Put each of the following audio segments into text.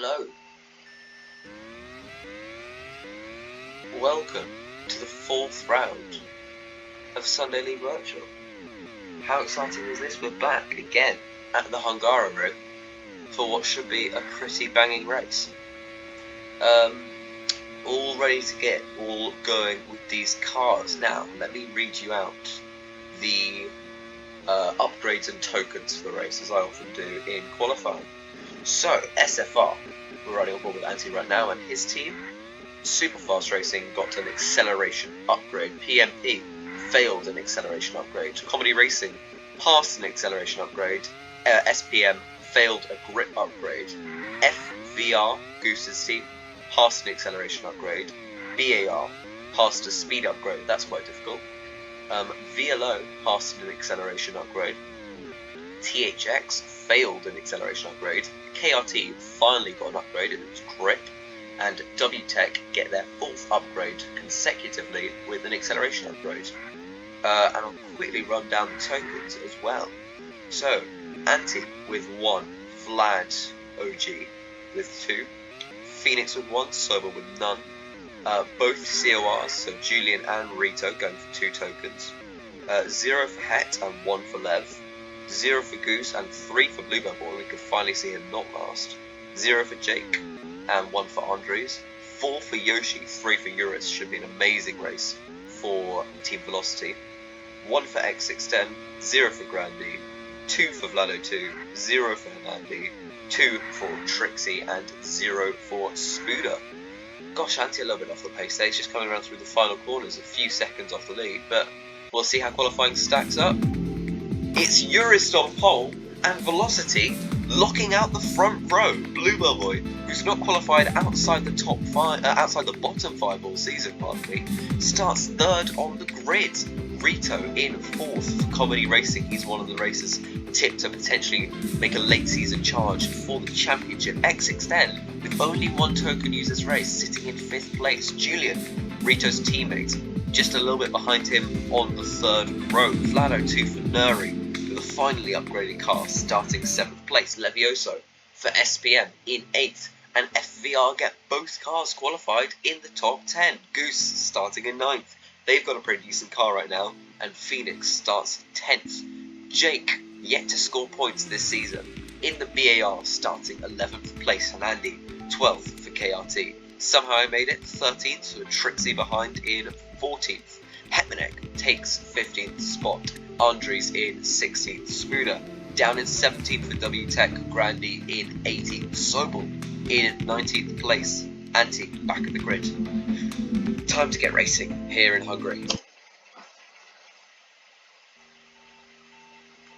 Hello. Welcome to the 4th round of Sunday League Virtual. How exciting is this? We're back again at the Hungarian for what should be a pretty banging race. All ready to get all going with these cars. Now, let me read you out the upgrades and tokens for the race, as I often do in qualifying. So, SFR, we're running on board with Antti right now and his team. Superfast Racing got an acceleration upgrade. PMP failed an acceleration upgrade. Comedy Racing passed an acceleration upgrade. SPM failed a grip upgrade. FVR, Goose's team, passed an acceleration upgrade. BAR passed a speed upgrade. That's quite difficult. VLO passed an acceleration upgrade. THX failed an acceleration upgrade. KRT finally got an upgrade, it was grip. And WTech get their 4th upgrade consecutively with an acceleration upgrade. And I'll quickly run down the tokens as well. So, Antti with 1, Vlad OG with 2, Phoenix with 1, Sober with none. Both CORs, so Julian and Rito, going for 2 tokens. 0 for Het and 1 for Lev. 0 for Goose and 3 for Bluebell Boy. We could finally see him not last. 0 for Jake and 1 for Andres. 4 for Yoshi, 3 for Eurus. Should be an amazing race for Team Velocity. 1 for X610, 0 for Grandy, 2 for Vlado2, 0 for Hernandi, 2 for Trixie, and 0 for Spooder. Gosh, Antti a little bit off the pace there. He's just coming around through the final corners, a few seconds off the lead, but we'll see how qualifying stacks up. It's Eurus on pole, and Velocity locking out the front row. Bluebell Boy, who's not qualified outside the top 5, outside the bottom 5 all season, partly, starts 3rd on the grid. Rito in 4th for Comedy Racing. He's one of the racers tipped to potentially make a late season charge for the championship. X610, with only 1 token used this race, sitting in 5th place. Julian, Rito's teammate, just a little bit behind him on the 3rd row. Vlado2 for Nuri, with a finally upgraded car, starting 7th place. Levioso for SPM in 8th. And FVR get both cars qualified in the top 10. Goose starting in 9th. They've got a pretty decent car right now, and Phoenix starts 10th. Jake, yet to score points this season, in the BAR, starting 11th place. Hernandi, 12th for KRT. Somehow I made it 13th, with Trixie behind in 14th. Hetmanek takes 15th spot. Andres in 16th. Spooder down in 17th for WTech. Grandy in 18th. Sobel in 19th place. Antti back at the grid. Time to get racing here in Hungary.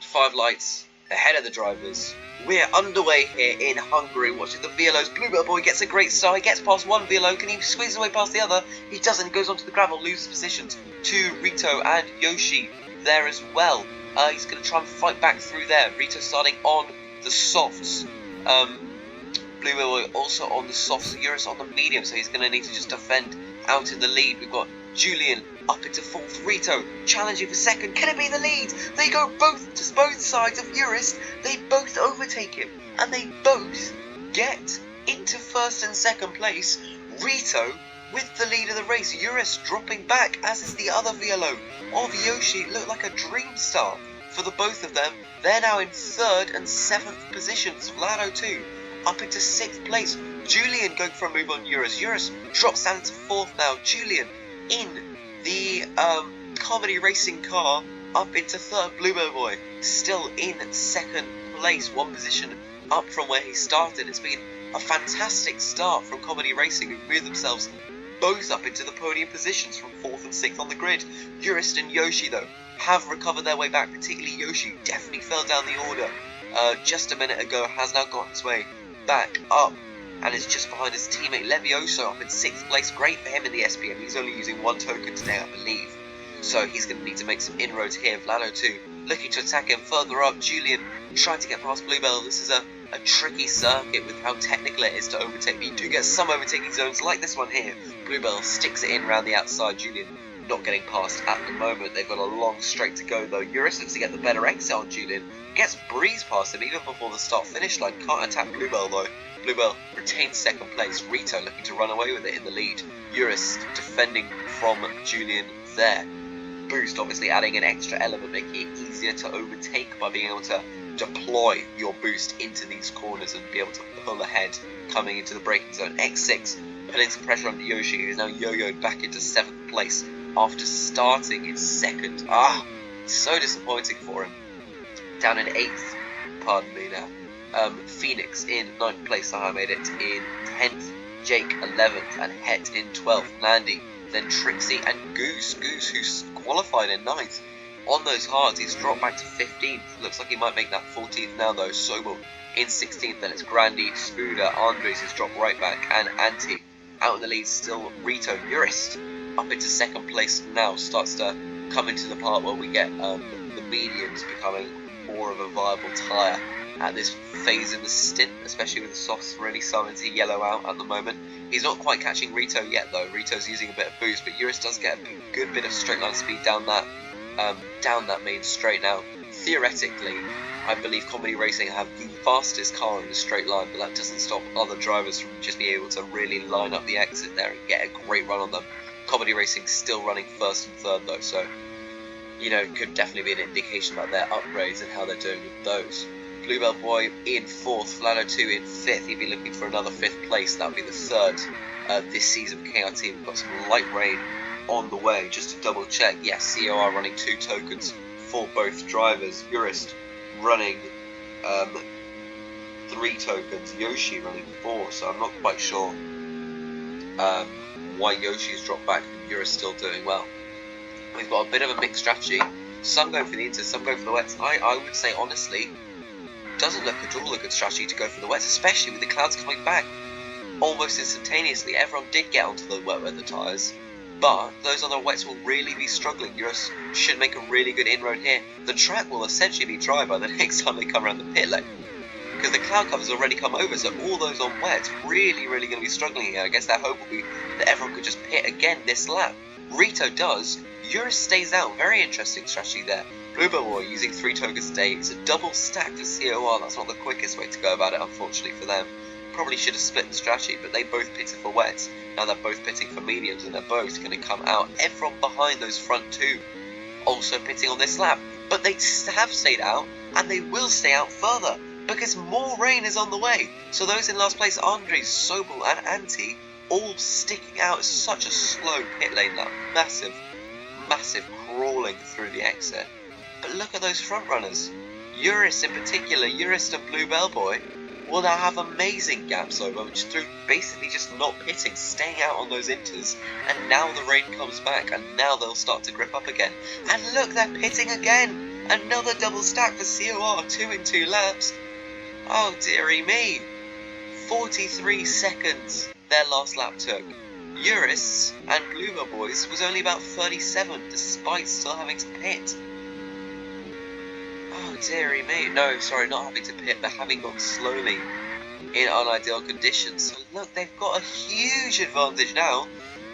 5 lights ahead of the drivers. We're underway here in Hungary, watching the VLOs. Bluebell Boy gets a great start. He gets past one VLO. Can he squeeze his way past the other? He doesn't. He goes onto the gravel, loses positions to Rito and Yoshi there as well. He's going to try and fight back through there. Rito starting on the softs. Bluebell Boy also on the softs. Eurus on the medium, so he's going to need to just defend out in the lead. We've got Julian up into 4th. Rito challenging for 2nd. Can it be the lead? They go both to both sides of Eurus. They both overtake him, and they both get into 1st and 2nd place. Rito with the lead of the race. Eurus dropping back, as is the other VLO of Yoshi. It looked like a dream start for the both of them. They're now in 3rd and 7th positions. Vlado2 up into 6th place. Julian going for a move on Eurus. Eurus drops down to 4th now. Julian in the Comedy Racing car up into 3rd. Bluebell Boy still in 2nd place, 1 position up from where he started. It's been a fantastic start from Comedy Racing, who moved themselves both up into the podium positions from 4th and 6th on the grid. Eurus and Yoshi, though, have recovered their way back, particularly Yoshi. Definitely fell down the order just a minute ago, has now got his way back up and is just behind his teammate Levioso up in 6th place. Great for him in the SPM. He's only using 1 token today, I believe, so he's going to need to make some inroads here. Vlado2 looking to attack him further up. Julian trying to get past Bluebell. This is a tricky circuit with how technical it is to overtake. But you do get some overtaking zones like this one here. Bluebell sticks it in around the outside. Julian not getting past at the moment. They've got a long straight to go though. Eurus looks to get the better exit on Julian. Gets breeze past him even before the start-finish line. Can't attack Bluebell though. Bluebell retains second place. Rito looking to run away with it in the lead. Eurus defending from Julian there. Boost obviously adding an extra element, making it easier to overtake by being able to deploy your boost into these corners and be able to pull ahead coming into the braking zone. X6 putting some pressure on Yoshi, who is now yo-yoed back into 7th place after starting in 2nd. So disappointing for him. Down in 8th, pardon me now. Phoenix in 9th place, somehow made it in 10th. Jake 11th and Het in 12th. Mandy, then Trixie and Goose. Goose, who's qualified in 9th. On those hards, he's dropped back to 15th. Looks like he might make that 14th now though. Sobel in 16th. Then it's Grandy, Spuda, Andres has dropped right back, and Antti out in the lead. Still Rito. Eurist up into 2nd place now. Starts to come into the part where we get the mediums becoming more of a viable tyre at this phase in the stint, especially with the softs really starting to yellow out at the moment. He's not quite catching Rito yet though. Rito's using a bit of boost, but Eurus does get a good bit of straight line speed down that main straight now. Theoretically, I believe Comedy Racing have the fastest car in the straight line, but that doesn't stop other drivers from just being able to really line up the exit there and get a great run on them. Comedy Racing still running 1st and 3rd though, so you know, it could definitely be an indication about their upgrades and how they're doing with those. Bluebell Boy in 4th, Flano 2 in 5th. He'd be looking for another 5th place. That would be the 3rd this season for KRT. We've got some light rain on the way. Just to double check, yes, COR running 2 tokens for both drivers. Eurist running 3 tokens. Yoshi running 4, so I'm not quite sure why Yoshi's dropped back and Eurist still doing well. We've got a bit of a mixed strategy. Some going for the inters, some going for the wets. I would say honestly, doesn't look at all a good strategy to go for the wets, especially with the clouds coming back almost instantaneously. Everyone did get onto the wet weather tyres, but those other wets will really be struggling. Eurus should make a really good inroad here. The track will essentially be dry by the next time they come around the pit lane, because the cloud cover's already come over, so all those on wets really going to be struggling here. I guess their hope will be that everyone could just pit again this lap. Rito does. Eurus stays out. Very interesting strategy there. Bluebell Boy using 3 tokens a day. It's a double stack for COR. That's not the quickest way to go about it, unfortunately for them. Probably should have split the strategy, but they both pitted for wets. Now they're both pitting for mediums, and they're both going to come out. Everyone behind those front 2 also pitting on this lap. But they have stayed out, and they will stay out further, because more rain is on the way. So those in last place, Andres, Sobel, and Antti, all sticking out. It's such a slow pit lane lap. Massive crawling through the exit. But look at those front runners. Eurus in particular, Eurus and Bluebell Boy will now have amazing gaps over, which through basically just not pitting, staying out on those inters, and now the rain comes back, and now they'll start to grip up again. And look, they're pitting again! Another double stack for COR, 2 in 2 laps. Oh dearie me! 43 seconds their last lap took. Eurus and Bluebell Boys was only about 37, despite still having to pit. Oh dearie me, no, sorry, not having to pit, but having gone slowly in unideal conditions. So look, they've got a huge advantage now.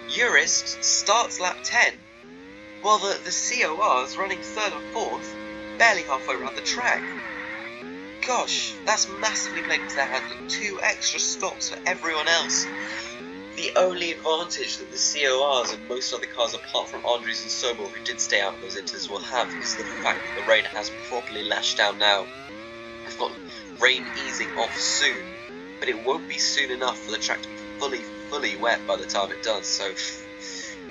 Eurus starts lap 10, while the CORs running 3rd and 4th, barely halfway around the track. Gosh, that's massively played into their hands. 2 extra stops for everyone else. The only advantage that the CORs and most other cars, apart from Andres and Sobel, who did stay out in those inters, will have is the fact that the rain has properly lashed down now. We've got rain easing off soon, but it won't be soon enough for the track to be fully wet by the time it does, so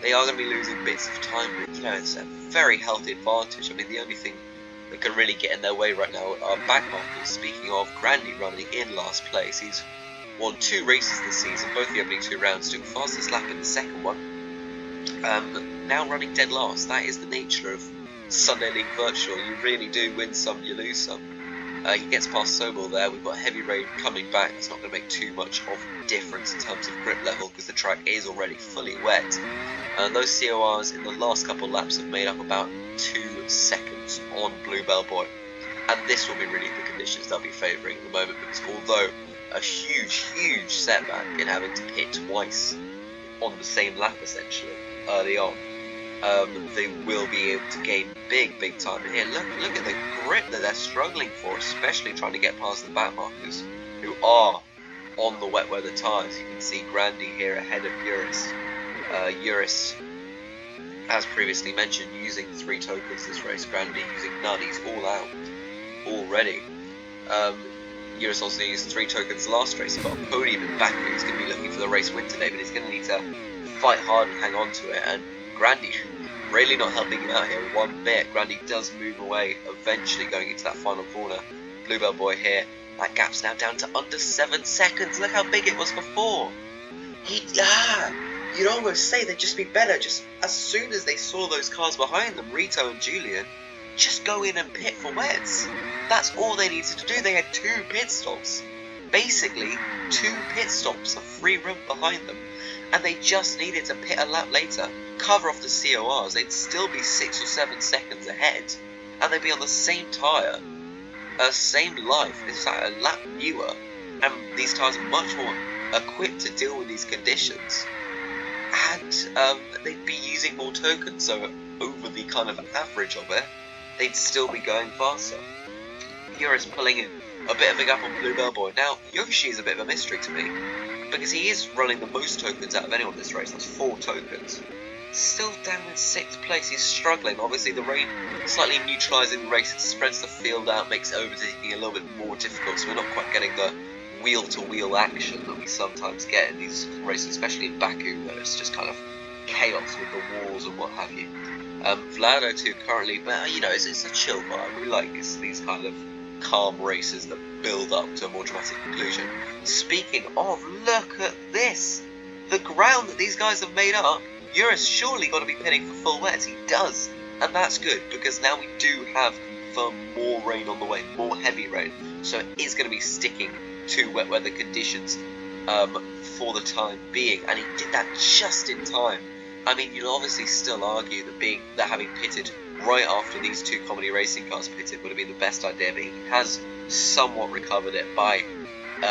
they are going to be losing bits of time, but you know, it's a very healthy advantage. I mean, the only thing that can really get in their way right now are backmarkers. Speaking of, Grandy running in last place. He's won 2 races this season, both the opening 2 rounds, took fastest lap in the second one. Now running dead last. That is the nature of Sunday League Virtual. You really do win some, you lose some. He gets past Sobel there. We've got heavy rain coming back. It's not going to make too much of a difference in terms of grip level, because the track is already fully wet. Those CORs in the last couple laps have made up about 2 seconds on Bluebell Boy. And this will be really the conditions they'll be favouring at the moment, because although a huge setback in having to pit twice on the same lap essentially early on, they will be able to gain big time. And here, look at the grip that they're struggling for, especially trying to get past the back markers, who are on the wet weather tyres. You can see Grandy here ahead of Eurus. Eurus, as previously mentioned, using 3 tokens this race. Grandy using none. He's all out already. Eurus also used 3 tokens last race. He got a podium in Baku. He's going to be looking for the race win today, but he's going to need to fight hard and hang on to it. And Grandy really not helping him out here one bit. Grandy does move away, eventually going into that final corner. Bluebell Boy here. That gap's now down to under 7 seconds. Look how big it was before. You'd almost say they'd just be better. Just as soon as they saw those cars behind them, Rito and Julian, just go in and pit for wets. That's all they needed to do. They had 2 pit stops. Basically, 2 pit stops of free room behind them. And they just needed to pit a lap later, cover off the CORs. They'd still be 6 or 7 seconds ahead. And they'd be on the same tyre, same life, in fact a lap newer. And these tyres are much more equipped to deal with these conditions. And they'd be using more tokens, so over the kind of average of it, they'd still be going faster. Eurus pulling in a bit of a gap on Bluebell Boy. Now, Yoshi is a bit of a mystery to me, because he is running the most tokens out of anyone in this race. That's 4 tokens. Still down in 6th place, he's struggling. Obviously the rain slightly neutralising the race, it spreads the field out, makes overtaking a little bit more difficult, so we're not quite getting the wheel-to-wheel action that we sometimes get in these races, especially in Baku, where it's just kind of chaos with the walls and what have you. Vlado too currently, but you know, it's a chill vibe. We like these kind of calm races that build up to a more dramatic conclusion. Speaking of, look at this! The ground that these guys have made up. Eurus surely got to be pitting for full wets. He does, and that's good, because now we do have confirmed more rain on the way, more heavy rain, so it is going to be sticking to wet weather conditions for the time being, and he did that just in time. I mean, you'll obviously still argue that having pitted right after these 2 comedy racing cars pitted would have been the best idea, but he has somewhat recovered it by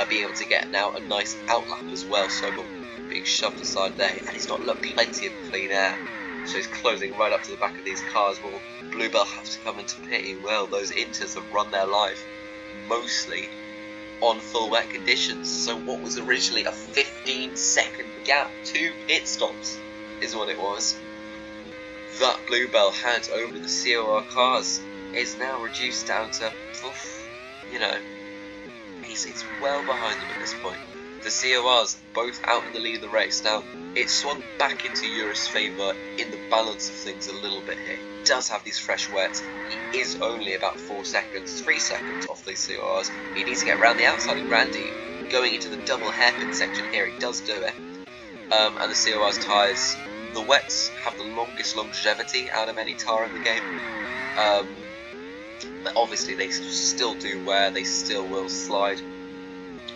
being able to get now a nice outlap as well, so being shoved aside there, and he's got plenty of clean air, so he's closing right up to the back of these cars. Will Bluebell have to come into pit? Well, those Inters have run their life mostly on full wet conditions, so what was originally a 15-second gap, 2 pit stops is what it was, that Bluebell had over the COR cars is now reduced down to, you know, he's well behind them at this point. The CORs both out in the lead of the race. Now, it swung back into Eurus' favour in the balance of things a little bit here. He does have these fresh wets. He is only about 3 seconds off these CORs. He needs to get around the outside of Grandy. Going into the double hairpin section here, he does do it. And the COR's tyres, the wets have the longest longevity out of any tyre in the game. But obviously they still do wear, they still will slide.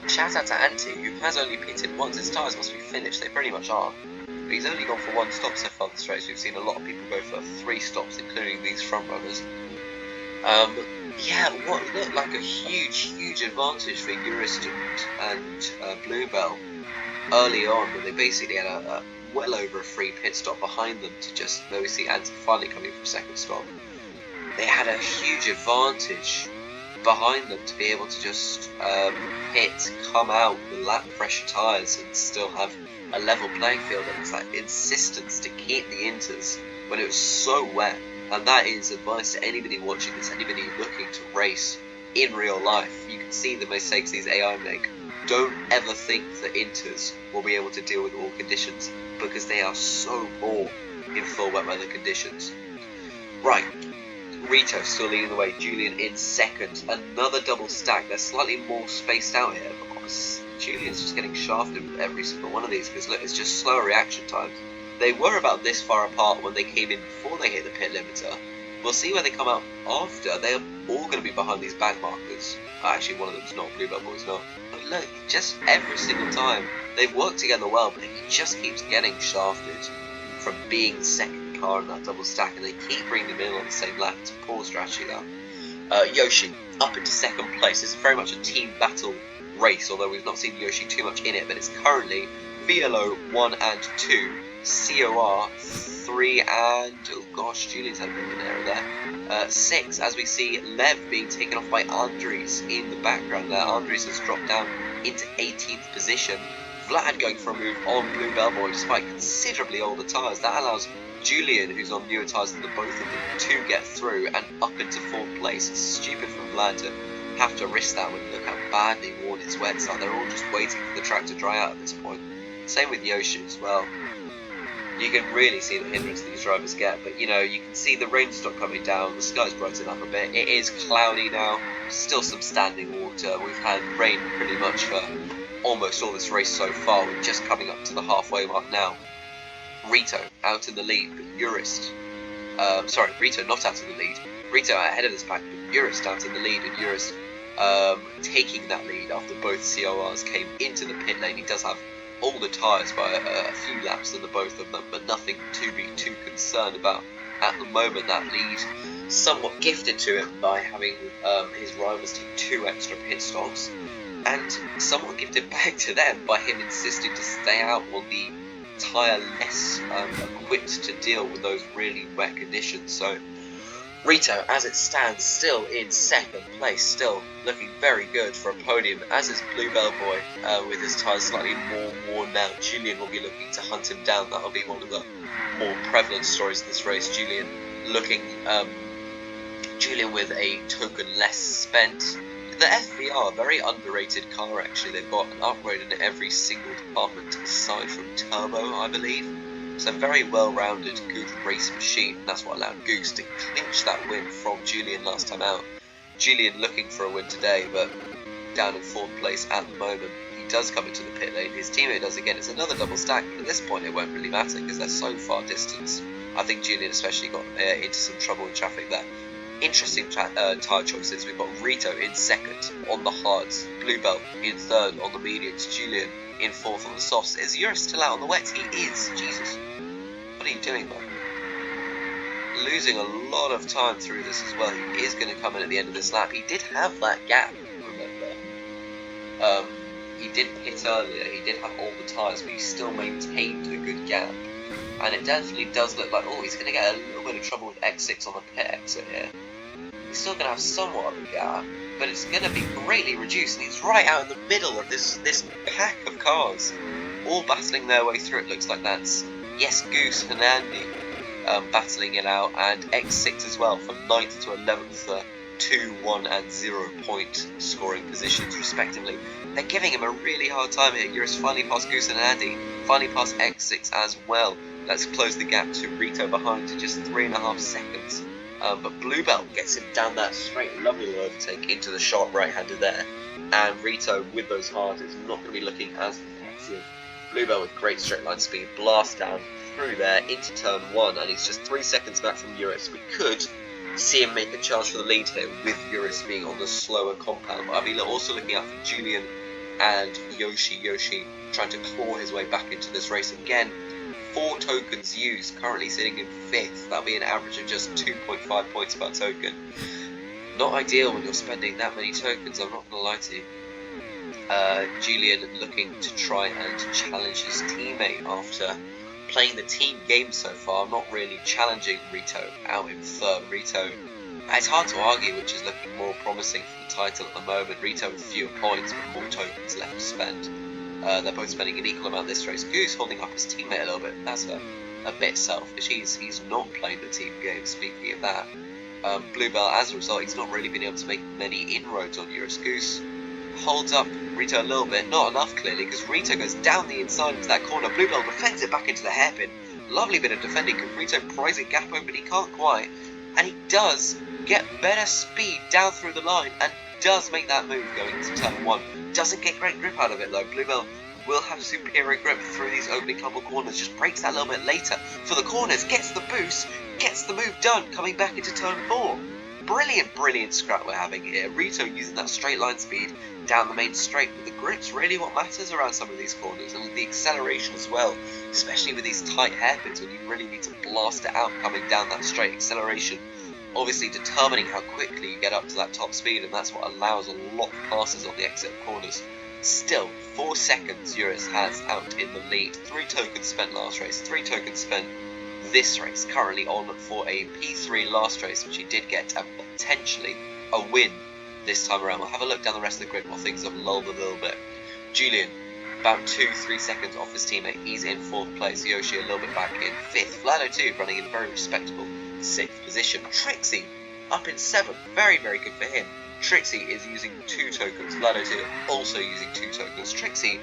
Shout out to Antti, who has only pitted once. His tyres must be finished, they pretty much are. But he's only gone for 1 stop so far this race. We've seen a lot of people go for 3 stops, including these front runners. Yeah, what looked like a huge advantage for Eurus and Bluebell early on, when they basically had a well over a free pit stop behind them to just, there we see Antti finally coming from 2nd stop. They had a huge advantage behind them to be able to just hit, come out with lap pressure tyres and still have a level playing field. And it's that insistence to keep the Inters when it was so wet. And that is advice to anybody watching this, anybody looking to race in real life. You can see the mistakes these AI make. Don't ever think that Inters will be able to deal with all conditions, because they are so poor in full wet weather conditions. Right, Rito still leading the way, Julian in 2nd. Another double stack. They're slightly more spaced out here, but obviously Julian's just getting shafted with every single one of these, because look, it's just slower reaction times. They were about this far apart when they came in before they hit the pit limiter. We'll see where they come out after. They're all going to be behind these back markers. Actually, one of them's not, Bluebell Boy's not. But look, just every single time, they've worked together well, but he just keeps getting shafted from being the 2nd car in that double stack, and they keep bringing them in on the same lap. It's a poor strategy, that. Yoshi, up into 2nd place. This is very much a team battle race, although we've not seen Yoshi too much in it, but it's currently VLO 1 and 2 COR 3, and oh gosh, Julian's had a bit of an error there. 6, as we see Lev being taken off by Andres in the background there. Andres has dropped down into 18th position. Vlad going for a move on Blue Bellboy despite considerably older tyres. That allows Julian, who's on newer tyres than the both of them, to get through and up into 4th place. It's stupid for Vlad to have to risk that when you look how badly worn his wets are. They're all just waiting for the track to dry out at this point. Same with Yoshi as well. You can really see the hindrance these drivers get, but you know, you can see the rain stop coming down, the sky's brightening up a bit. It is cloudy now, still some standing water. We've had rain pretty much for almost all this race so far. We're just coming up to the halfway mark now. Rito out in the lead, but Rito not out in the lead. Rito ahead of this pack, but Urist out in the lead, and Urist taking that lead after both CORs came into the pit lane. He does have all the tyres by a few laps than the both of them, but nothing to be too concerned about at the moment. That lead somewhat gifted to him by having his rivals take 2 extra pit stops, and somewhat gifted back to them by him insisting to stay out on the tyre less equipped to deal with those really wet conditions. So Rito, as it stands, still in 2nd place, still looking very good for a podium, as is Blue Bellboy, with his tyres slightly more worn now. Julian will be looking to hunt him down. That'll be one of the more prevalent stories of this race. Julian with a token less spent. The FVR, a very underrated car actually. They've got an upgrade in every single department aside from turbo, I believe. So very well-rounded, good race machine. That's what allowed Goose to clinch that win from Julian last time out. Julian looking for a win today, but down in 4th place at the moment. He does come into the pit lane. His teammate does again. It's another double stack, but at this point it won't really matter because they're so far distance. I think Julian especially got into some trouble in traffic there. Interesting tyre choices. We've got Rito in 2nd on the hards, Bluebell in 3rd on the mediums, Julian in 4th on the softs. Is Urus still out on the wets? He is. Jesus. What are you doing, man? Losing a lot of time through this as well. He is going to come in at the end of this lap. He did have that gap, remember. He did pit earlier. He did have all the tyres, but he still maintained a good gap. And it definitely does look like, he's going to get a little bit of trouble with X6 on the pit exit here. He's still going to have somewhat of a gap, but it's going to be greatly reduced, and he's right out in the middle of this pack of cars, all battling their way through. It looks like that's, yes, Goose and Andy battling it out, and X6 as well from 9th to 11th, 2, 1 and 0 point scoring positions respectively. They're giving him a really hard time here. Eurus finally past Goose and Andy, finally past X6 as well. Let's close the gap to Rito behind to just 3.5 seconds. But Bluebell gets him down that straight, lovely little overtake into the sharp right-hander there. And Rito, with those hards, is not going to be looking as impressive. Bluebell with great straight line speed, blast down through there into turn 1, and he's just 3 seconds back from Eurus. We could see him make a charge for the lead here with Eurus being on the slower compound. But I'll be also looking out for Julian and Yoshi. Yoshi trying to claw his way back into this race again. 4 tokens used, currently sitting in 5th. That'll be an average of just 2.5 points per token. Not ideal when you're spending that many tokens, I'm not going to lie to you. Julian looking to try and challenge his teammate after playing the team game so far, not really challenging Rito out in 3rd. Rito, it's hard to argue which is looking more promising for the title at the moment. Rito with fewer points but more tokens left to spend. They're both spending an equal amount this race. Goose holding up his teammate a little bit. That's a bit selfish. He's not playing the team game, speaking of that. Bluebell, as a result, he's not really been able to make many inroads on Eurus. Goose holds up Rito a little bit. Not enough, clearly, because Rito goes down the inside into that corner. Bluebell defends it back into the hairpin. Lovely bit of defending. Could Rito prise a gap open? He can't quite. And he does get better speed down through the line and does make that move going into turn 1. Doesn't get great grip out of it though. Bluebell will have superior grip through these opening couple corners, just breaks that a little bit later for the corners, gets the boost, gets the move done, coming back into turn 4. Brilliant scrap we're having here. Rito using that straight line speed down the main straight, but the grip's really what matters around some of these corners, and the acceleration as well, especially with these tight hairpins when you really need to blast it out coming down that straight. Acceleration obviously determining how quickly you get up to that top speed, and that's what allows a lot of passes on the exit corners. Still, 4 seconds Eurus has out in the lead. 3 tokens spent last race, 3 tokens spent this race. Currently on for a P3 last race, which he did get, and potentially a win this time around. We'll have a look down the rest of the grid while things have lulled a little bit. Julian, about 2-3 seconds off his teammate. He's in 4th place. Yoshi a little bit back in 5th. Vlado 2 running in a very respectable 6th position. Trixie up in 7th. Very, very good for him. Trixie is using 2 tokens. Vlado 2 also using 2 tokens. Trixie,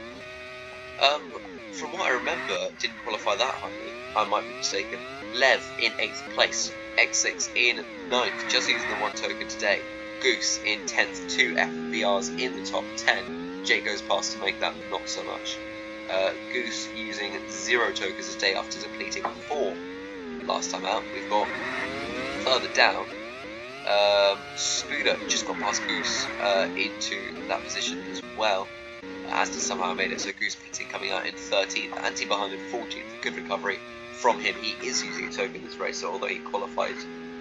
from what I remember, didn't qualify that highly. I might be mistaken. Lev in 8th place. X6 in 9th, just using the 1 token today. Goose in 10th. 2 FBRs in the top 10. Jake goes past to make that not so much. Goose using 0 tokens today after depleting 4 last time out. We've got further down Spooder just got past Goose into that position as well. Aston somehow made it, so Goose pitting coming out in 13th, Anti behind in 14th. Good recovery from him. He is using a token this race, so although he qualified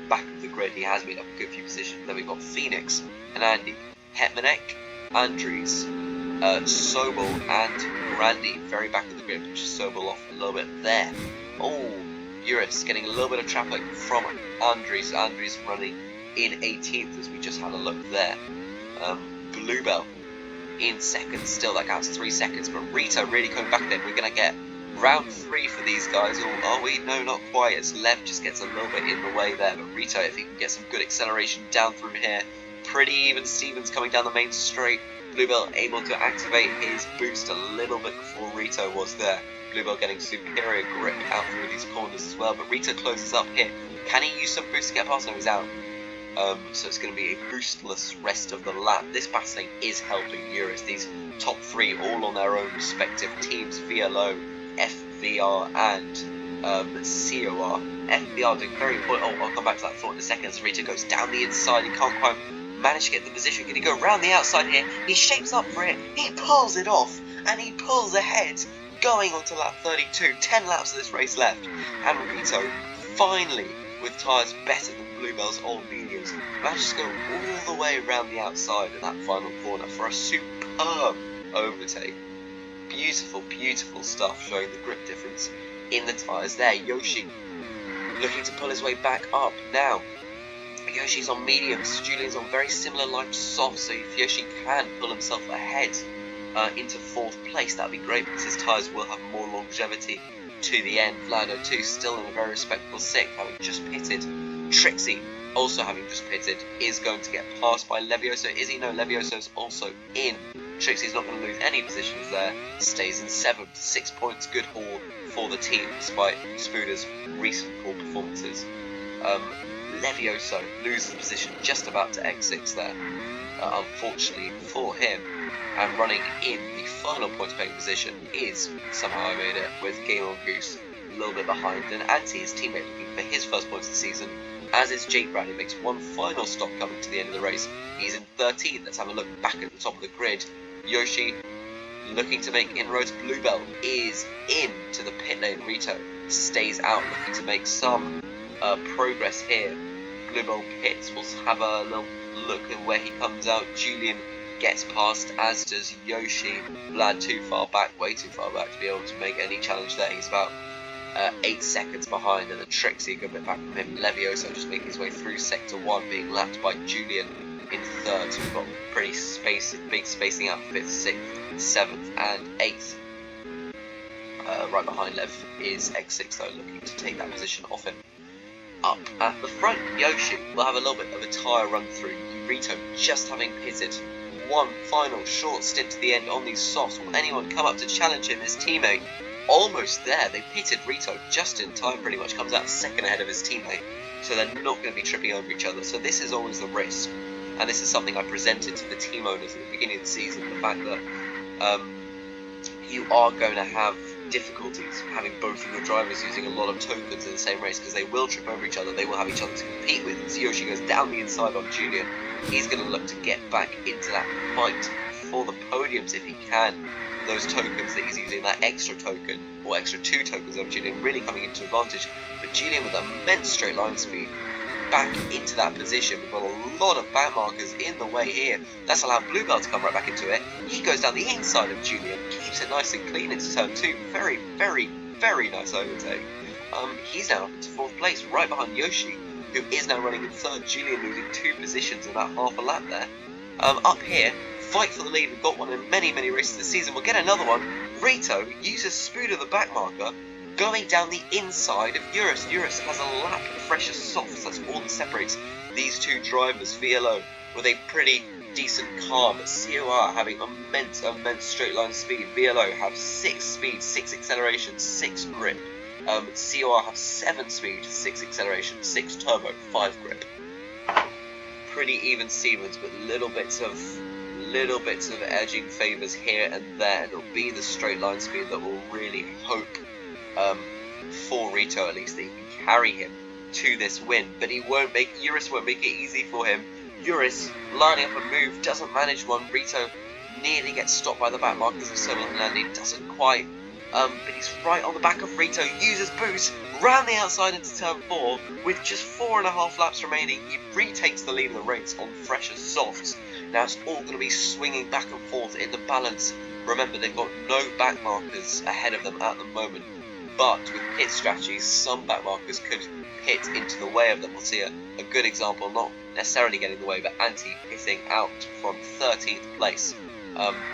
back of the grid, he has made up a good few positions. Then we've got Phoenix and Andy, Hetmanek, Andres, Sobel and Randy very back of the grid, which is Sobel off a little bit there. Oh, Eurus getting a little bit of traffic from Andres. Andres running in 18th as we just had a look there. Bluebell in 2nd still, that counts 3 seconds, but Rito really coming back then. We're going to get round 3 for these guys, or are we? No, not quite, as Lev just gets a little bit in the way there, but Rito, if he can get some good acceleration down through here, pretty even Stevens coming down the main straight. Bluebell able to activate his boost a little bit before Rito was there. Bluebell getting superior grip out through these corners as well, but Rito closes up here. Can he use some boost to get past? No, he's out. So it's going to be a boostless rest of the lap. This battling is helping Eurus. These top 3 all on their own respective teams. VLO, FVR and COR. FVR doing very important. Oh, I'll come back to that thought in a second as Rito goes down the inside. He can't quite manage to get the position. Can he go round the outside here? He shapes up for it. He pulls it off and he pulls ahead. Going on to lap 32. 10 laps of this race left. And Rito finally, with tyres better than Bluebell's old mediums, manages to go all the way around the outside of that final corner for a superb overtake. Beautiful, beautiful stuff, showing the grip difference in the tyres there. Yoshi looking to pull his way back up now. Yoshi's on mediums, Julian's on very similar light soft, so if Yoshi can pull himself ahead into 4th place, that'd be great because his tyres will have more longevity to the end. Vlado 2 still in a very respectable 6th, having just pitted. Trixie, also having just pitted, is going to get passed by Levioso. Is he? No, Levioso's also in. Trixie's not going to lose any positions there. Stays in 7th. 6 points, good haul for the team despite Spooder's recent poor performances. Levioso loses position just about to X6 there, unfortunately for him. And running in the final points paying position is somehow I made it with Game on Goose a little bit behind, and Anti, his teammate, looking for his first points of the season, as is Jake Brown, who makes one final stop coming to the end of the race. He's in 13th. Let's have a look back at the top of the grid. Yoshi looking to make inroads. Bluebell is in to the pit lane. Rito stays out, looking to make some progress here. Bluebell pits. We'll have a little look at where he comes out. Julian gets past, as does Yoshi. Vlad too far back, way too far back to be able to make any challenge there. He's about 8 seconds behind, and then Trixie a good bit back from him. Levioso just making his way through sector 1, being lapped by Julian in 3rd. So we've got pretty big spacing out 5th, 6th, 7th and 8th. Right behind Lev is X6 though, looking to take that position off him. Up at the front, Yoshi will have a little bit of a tyre run through. Rito just having pitted one final short stint to the end on these softs. Will anyone come up to challenge him? His teammate almost there. They pitted Rito just in time, pretty much comes out 2nd ahead of his teammate, so they're not going to be tripping over each other. So this is always the risk, and this is something I presented to the team owners at the beginning of the season, the fact that you are going to have difficulties having both of your drivers using a lot of tokens in the same race, because they will trip over each other, they will have each other to compete with. As Yoshi goes down the inside on Julian, he's going to look to get back into that fight for the podiums if he can. Those tokens that he's using, that extra token or extra 2 tokens of Julian, really coming into advantage. But Julian with immense straight line speed back into that position. We've got a lot of back markers in the way here. That's allowed Bluebell to come right back into it. He goes down the inside of Julian, keeps it nice and clean into turn 2. Very, very, very nice overtake. He's now up into 4th place, right behind Yoshi, who is now running in 3rd. Julian losing 2 positions in about half a lap there. Up here, fight for the lead. We've got one in many, many races this season. We'll get another one. Rito uses Spooder, the back marker, going down the inside of Eurus. Eurus has a lap of fresher softs. That's all that separates these two drivers. VLO with a pretty decent car, but COR having immense straight line speed. VLO have 6 speed, 6 acceleration, 6 grip. COR have 7 speed, 6 acceleration, 6 turbo, 5 grip. Pretty even Stevens, but little bits of edging favours here and there. It'll be the straight line speed that will really hope for Rito, at least, that he can carry him to this win. But Eurus won't make it easy for him. Eurus lining up a move, doesn't manage one. Rito nearly gets stopped by the back markers of Solo and Andy, doesn't quite. But he's right on the back of Rito, uses boost, round the outside into turn 4, with just 4.5 laps remaining. He retakes the lead of the race on fresher softs. Now it's all going to be swinging back and forth in the balance. Remember, they've got no back markers ahead of them at the moment, but with pit strategies, some back markers could pit into the way of them. We'll see a good example, not necessarily getting in the way, but Anti pitting out from 13th place.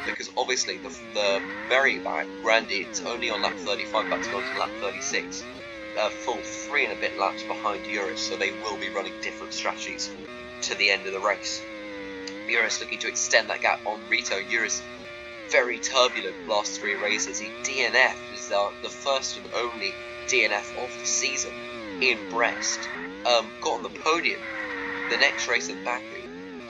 Because obviously the very back, Randy, it's only on lap 35, about to go to lap 36, full 3 and a bit laps behind Eurus, so they will be running different strategies to the end of the race. Eurus looking to extend that gap on Rito. Eurus very turbulent last 3 races. He DNF is the first and only DNF of the season in Brest. Got on the podium the next race in Baku,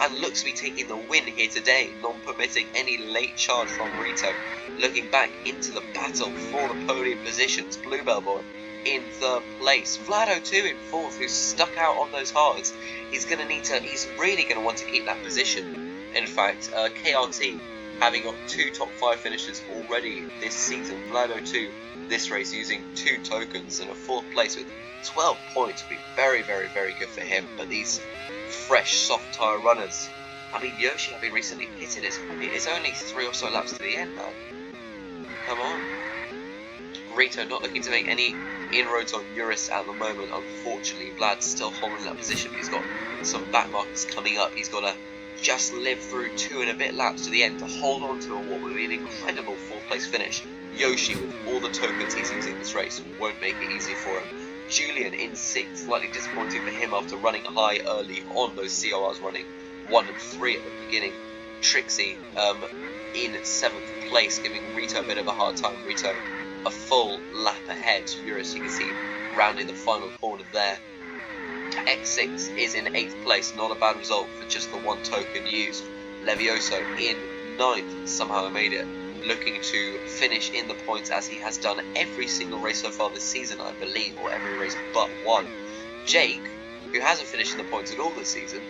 and looks to be taking the win here today, non-permitting any late charge from Rito. Looking back into the battle for the podium positions, Bluebell Boy in 3rd place, Vlado 2 in 4th, who's stuck out on those hards. He's really going to want to keep that position. In fact, KRT having got 2 top 5 finishes already this season. Vlado 2 this race using 2 tokens and a 4th place with 12 points would be very, very, very good for him. But these fresh soft tyre runners, I mean, Yoshi having recently pitted, it's only 3 or so laps to the end, man. Come on. Rito not looking to make any inroads on Eurus at the moment. Unfortunately, Vlad's still holding that position. He's got some back markers coming up. He's got to just live through 2 and a bit laps to the end to hold on to what would be an incredible 4th place finish. Yoshi, with all the tokens he's using this race, won't make it easy for him. Julian in 6th, slightly disappointing for him after running high early on. Those CORs running 1 and 3 at the beginning. Trixie in 7th place, giving Rito a bit of a hard time. Rito a full lap ahead. Eurus, you can see, rounding the final corner there. X6 is in 8th place, not a bad result for just the 1 token used. Levioso in 9th, somehow made it, looking to finish in the points as he has done every single race so far this season, I believe, or every race but 1. Jake, who hasn't finished in the points at all this season,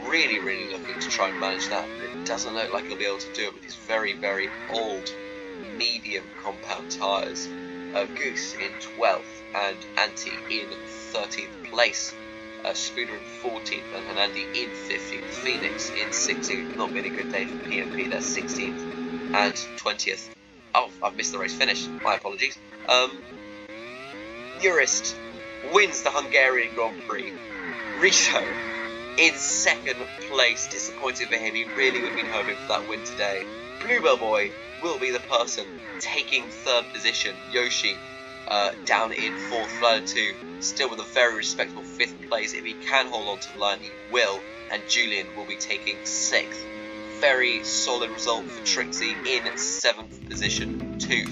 really looking to try and manage that, but it doesn't look like he'll be able to do it with these very, very old medium compound tyres. Goose in 12th and Anti in 13th place. Spooder in 14th and Hernandi in 15th. Phoenix in 16th. Not been a good day for PMP. They're 16th and 20th. Oh, I've missed the race finish. My apologies. Eurus wins the Hungarian Grand Prix. Rito in 2nd place. Disappointed for him. He really would have been hoping for that win today. Bluebell Boy will be the person taking 3rd position. Yoshi down in 4th. Vlad 2 still with a very respectable 5th place. If he can hold on to the line, he will. And Julian will be taking 6th. Very solid result for Trixie in 7th position too.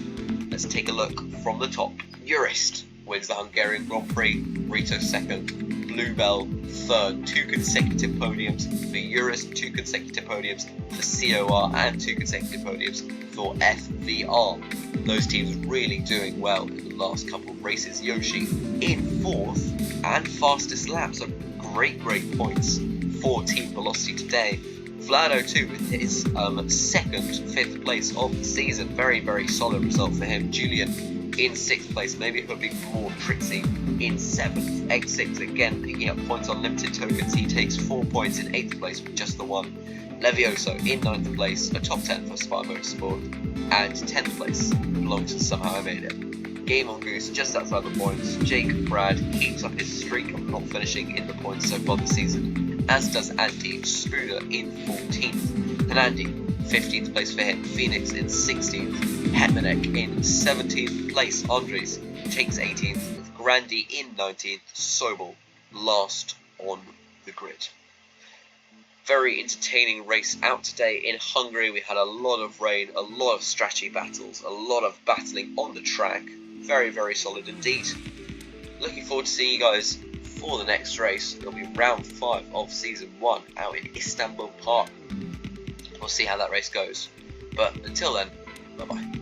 Let's take a look from the top. Eurus wins the Hungarian Grand Prix. Rito 2nd. Bluebell 3rd. 2 consecutive podiums for Eurus, 2 consecutive podiums for COR, and 2 consecutive podiums for FVR. Those teams really doing well in the last couple of races. Yoshi in 4th and fastest lap, so great points for Team Velocity today. Vlado too with his 2nd, 5th place of the season. Very solid result for him. Julian in 6th place. Maybe it would be more Prix in 7th. X6 again picking up points on limited tokens. He takes 4 points in 8th place with just the one. Levioso in 9th place, a top 10 for Spy Motorsport, and 10th place belongs to Somehow I Made It. Game on Goose just outside the points. Jake Brad keeps up his streak of not finishing in the points so far this season, as does Andy Spooner in 14th. And Andy, 15th place for him. Phoenix in 16th. Hetmanek in 17th place. Andres takes 18th, with Grandy in 19th. Sobel last on the grid. Very entertaining race out today in Hungary. We had a lot of rain, a lot of strategy battles, a lot of battling on the track. Very, very solid indeed. Looking forward to seeing you guys for the next race. It'll be round 5 of season 1 out in Istanbul Park. We'll see how that race goes. But until then, bye bye.